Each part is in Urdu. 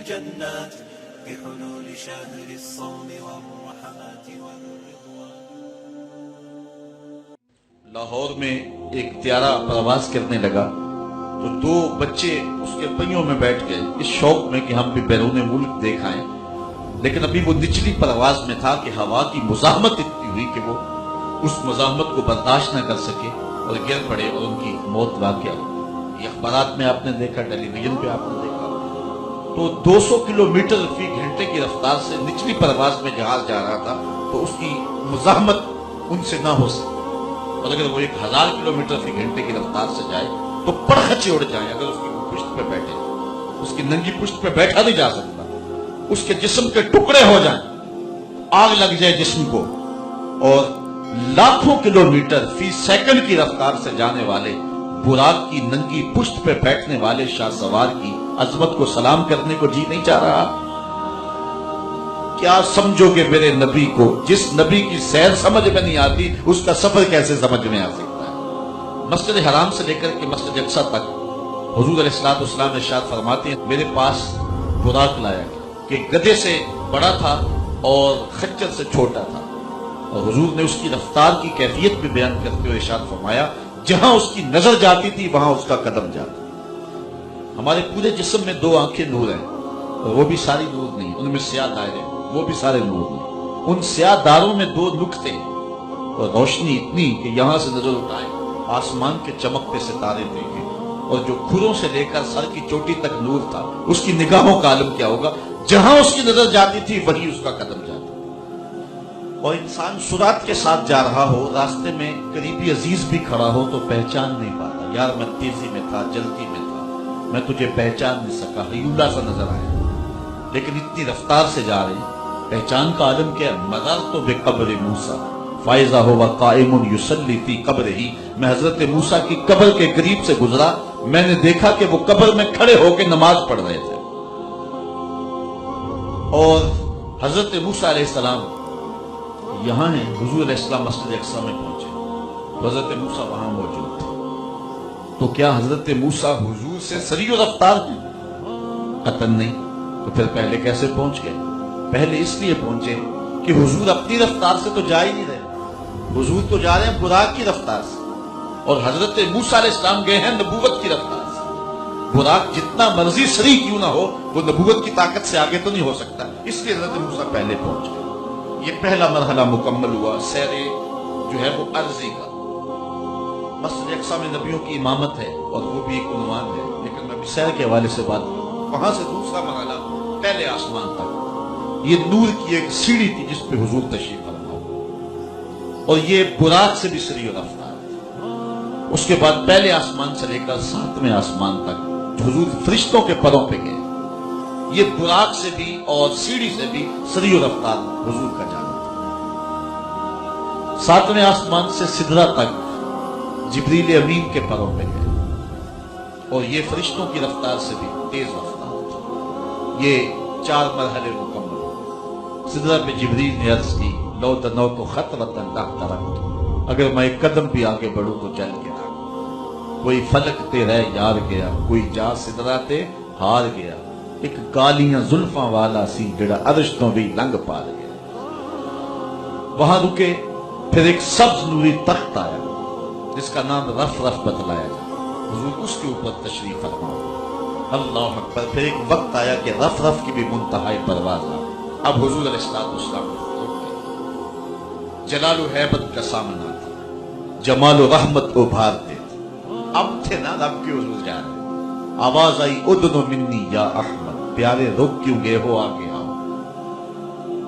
الجنات بحلول شهر الصوم والرحمات والرضوان. لاہور میں ایک طیارہ پرواز کرنے لگا تو دو بچے اس کے پہیوں میں بیٹھ گئے اس شوق میں کہ ہم بھی بیرون ملک دیکھ آئیں، لیکن ابھی وہ نچلی پرواز میں تھا کہ ہوا کی مزاحمت اتنی ہوئی کہ وہ اس مزاحمت کو برداشت نہ کر سکے اور گر پڑے اور ان کی موت واقع ہو. یہ اخبارات میں آپ نے دیکھا، ٹیلی ویژن پہ آپ نے دیکھا. تو 200 کلومیٹر فی گھنٹے کی رفتار سے نچلی پرواز میں جہاز جا رہا تھا تو اس کی مزاحمت ان سے نہ ہو سکی، اور اگر وہ 1000 کلومیٹر فی گھنٹے کی رفتار سے جائے تو پرخچے اڑ جائیں. اگر اس کی پشت پہ بیٹھے، اس کی ننگی پشت پہ بیٹھا نہیں جا سکتا، اس کے جسم کے ٹکڑے ہو جائیں، آگ لگ جائے جسم کو. اور لاکھوں کلومیٹر فی سیکنڈ کی رفتار سے جانے والے براق کی ننگی پشت پہ بیٹھنے والے شاہ سوار کی عظمت کو سلام کرنے کو جی نہیں چاہ رہا. کیا سمجھو گے میرے نبی کو؟ جس نبی کی سیر سمجھ میں نہیں آتی اس کا سفر کیسے سمجھ میں آ سکتا ہے؟ مسجد حرام سے لے کر کے مسجد اقصی تک حضور علیہ السلام ارشاد فرماتے ہیں میرے پاس براق لایا گیا کہ گدھے سے بڑا تھا اور خچر سے چھوٹا تھا، اور حضور نے اس کی رفتار کی کیفیت بھی بیان کرتے ہوئے ارشاد فرمایا جہاں اس کی نظر جاتی تھی وہاں اس کا قدم جاتا. ہمارے پورے جسم میں 2 آنکھیں نور ہیں، اور وہ بھی ساری نور نہیں، ان میں سیاہ دائرے ہیں، وہ بھی سارے نور نہیں. ان سیاہ داروں میں 2 نقطے اور روشنی اتنی کہ یہاں سے نظر اٹھائے آسمان کے چمکتے ستارے دیکھیں، اور جو کھروں سے لے کر سر کی چوٹی تک نور تھا اس کی نگاہوں کا عالم کیا ہوگا. جہاں اس کی نظر جاتی تھی وہی اس کا قدم جاتا. اور انسان سرعت کے ساتھ جا رہا ہو، راستے میں قریبی عزیز بھی کھڑا ہو تو پہچان نہیں پاتا. یار میں تیزی میں تھا، جلدی میں تھا، میں تجھے پہچان نہیں سکا، ہیولا سا نظر آیا. لیکن اتنی رفتار سے جا رہے ہیں، پہچان کا عالم کیا ہے؟ مررت بقبر موسیٰ فائزہ ہوا قائم یصلی فی قبرہ. میں حضرت موسیٰ کی قبر کے قریب سے گزرا، میں نے دیکھا کہ وہ قبر میں کھڑے ہو کے نماز پڑھ رہے تھے. اور حضرت موسیٰ علیہ السلام یہاں ہیں، حضور علیہ السلام مسجد اقصی میں پہنچے تو حضرت موسیٰ وہاں موجود تھے. تو کیا حضرت موسیٰ حضور سے سری و رفتار ہیں؟ قطعاً نہیں. تو پھر پہلے کیسے پہنچ گئے؟ پہلے اس لیے پہنچے کہ حضور اپنی رفتار سے تو جا ہی نہیں رہے، حضور تو جا رہے ہیں براق کی رفتار سے، اور حضرت موسیٰ علیہ السلام گئے ہیں نبوت کی رفتار سے. براق جتنا مرضی سری کیوں نہ ہو وہ نبوت کی طاقت سے آگے تو نہیں ہو سکتا، اس لیے حضرت موسیٰ پہلے پہنچ گئے. یہ پہلا مرحلہ مکمل ہوا سیر جو ہے وہ عرضی کا. مسجد اقصی میں نبیوں کی امامت ہے اور وہ بھی ایک عنوان ہے، لیکن میں ابھی سیر کے حوالے سے بات کروں. وہاں سے دوسرا مرحلہ پہلے آسمان تک. یہ نور کی ایک سیڑھی تھی جس پہ حضور تشریف فرما، اور یہ براق سے بھی سری و رفتار تھی. اس کے بعد پہلے آسمان سے لے کر 7ویں آسمان تک حضور فرشتوں کے پروں پہ گئے. یہ براق سے بھی اور سیڑھی سے بھی سری و رفتار حضور کا جانا تھا. 7ویں آسمان سے سدرہ تک جبریل امین کے پروں پہ گئے، اور یہ فرشتوں کی رفتار سے بھی تیز رفتار تھی. یہ 4 مرحلے مکمل. سدرہ پہ جبریل نے عرض کی لو دنوت خطوۃ لاحترقت، اگر میں ایک قدم بھی آگے بڑھوں تو جل گیا. کوئی فلک تے رہ یار گیا، کوئی جا سدرہ تے ہار گیا. ایک کالیاں زلفاں والا سی جڑا عرش تو بھی لنگ پار گیا. وہاں رکے، پھر ایک سبز نوری تخت آیا جس کا نام رف رف بتلایا گیا. حضور اس کے اوپر تشریف فرما. اللہ اکبر. پھر ایک وقت آیا کہ رف رف کی بھی منتہائی پرواز آ. اب حضور علیہ السلام جلال و حیبت کا سامنا تھا، جمال و رحمت ابھارتے تھے. اب تھے نا اب کے حضور جا رہے. آواز آئی ادنو منی یا احمد، پیارے رک کیوں گئے ہو، آگے آؤ.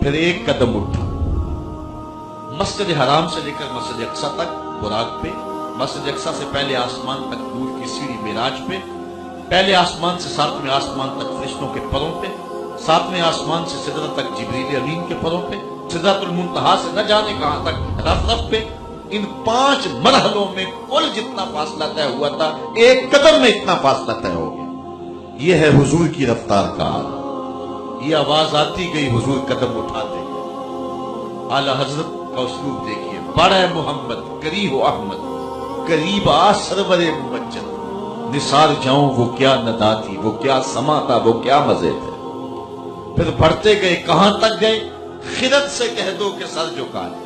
پھر ایک قدم اٹھا، مسجد حرام سے لے کر مسجد اقصی تک براق پہ، مسجد اقصی سے پہلے آسمان تک نور کی سیڑھی معراج پہ، پہلے آسمان سے 7ویں آسمان تک فرشتوں کے پروں پہ، 7ویں آسمان سے سدرہ تک جبریل امین کے پروں پہ، سدرۃ المنتہا سے نہ جانے کہاں تک رف رف پہ. ان 5 مرحلوں میں کل جتنا فاصلہ طے ہوا تھا ایک قدم میں اتنا فاصلہ طے ہو گیا. یہ ہے حضور کی رفتار کا حال. یہ آواز آتی گئی، حضور قدم اٹھاتے گئے. اعلی حضرت کا اسلوب دیکھیے، بڑا محمد قریب و احمد، قریب آ سرور ممجد، نثار جاؤں وہ کیا ندا تھی، وہ کیا سما تھا، وہ کیا مزے تھے. پھر بڑھتے گئے، کہاں تک گئے؟ خرد سے کہہ دو کہ سر جھکا لے،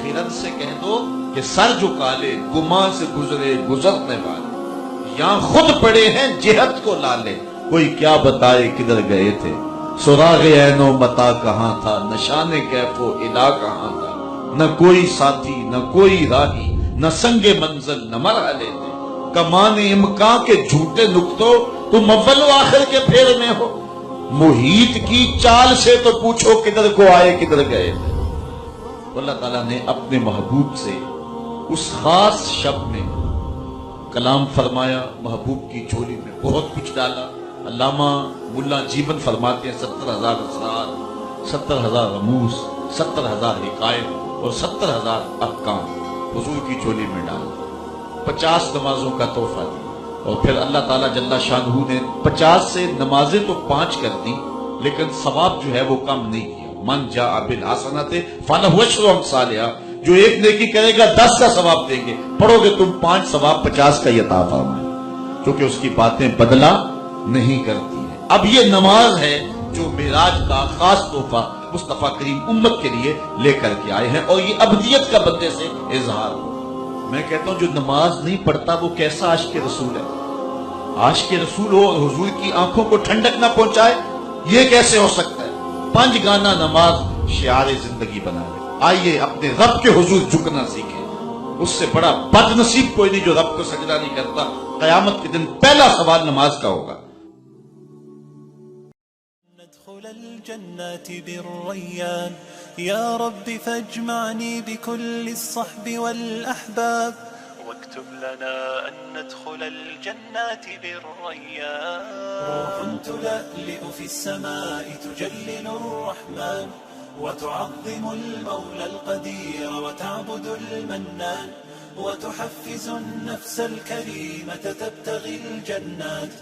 خرد سے کہہ دو کہ سر جھکا لے، گماں سے گزرے گزرنے والے، یہاں خود پڑے ہیں جہت کو لالے، کوئی کیا بتائے کدھر گئے تھے، سراغ عین و متا کہاں تھا، نشان کیف و الا کہاں تھا، نہ کوئی ساتھی نہ کوئی راہی، نہ سنگ منزل نہ مرحلے تھے، کمان امکان کے جھوٹے نکتوں تم اول و آخر کے پھیر میں ہو، محیط کی چال سے تو پوچھو کدھر کو آئے کدھر گئے تھے۔ اللہ تعالیٰ نے اپنے محبوب سے اس خاص شب میں کلام فرمایا، محبوب کی جھولی میں بہت کچھ ڈالا۔ علامہ ملا جیون فرماتے ہیں 70,000 اسرار، 70,000 رموز، 70,000 حکایت اور 70,000 احکام حضور کی جھولی میں ڈالا، 50 نمازوں کا تحفہ دیا۔ اور پھر اللہ تعالیٰ جل شانہ نے 50 سے نمازیں تو 5 کر دی، لیکن ثواب جو ہے وہ کم نہیں کیا۔ من جاء بالحسنۃ فلہ عشر امثالھا، جو ایک نیکی کرے گا 10 کا ثواب دیں گے، پڑھو گے تم 5 ثواب 50 کا عطا فرمائے، کیونکہ اس کی باتیں بدلہ نہیں کرتی ہیں۔ اب یہ نماز ہے جو معراج کا خاص تحفہ مصطفیٰ کریم امت کے لیے لے کر کے آئے ہیں، اور یہ ابدیت کا بندے سے اظہار ہو۔ میں کہتا ہوں جو نماز نہیں پڑھتا وہ کیسا عاشق رسول ہے؟ عاشق رسول ہو اور حضور کی آنکھوں کو ٹھنڈک نہ پہنچائے، یہ کیسے ہو سکتا ہے؟ 5 گانا نماز شعار زندگی بنا لے۔ آئیے اپنے رب کے حضور جھکنا سیکھیں، اس سے بڑا بد نصیب کوئی نہیں جو رب کو سجدہ نہیں کرتا۔ قیامت کے دن پہلا سوال نماز کا ہوگا۔ ندخل الجنات بالريان يا رب فاجمعني بكل الصحب والأحباب واكتب لنا أن ندخل الجنات بالريان روح تلألئ في السماء تجلل الرحمن وتعظم المولى القدير وتعبد المنان وتحفز النفس الكريمة تبتغي الجنات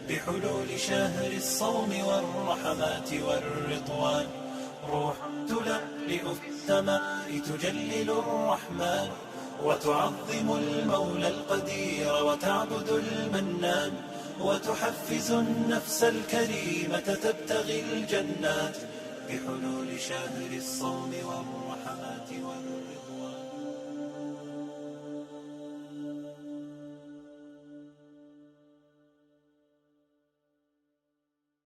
بحلول شهر الصوم والرحمات والرضوان روح تلألئ في السماء تجلل الرحمن وتعظم المولى القدير وتعبد المنان وتحفز النفس الكريمة تبتغي الجنات بحلول شهر الصوم والرحمات والرضوان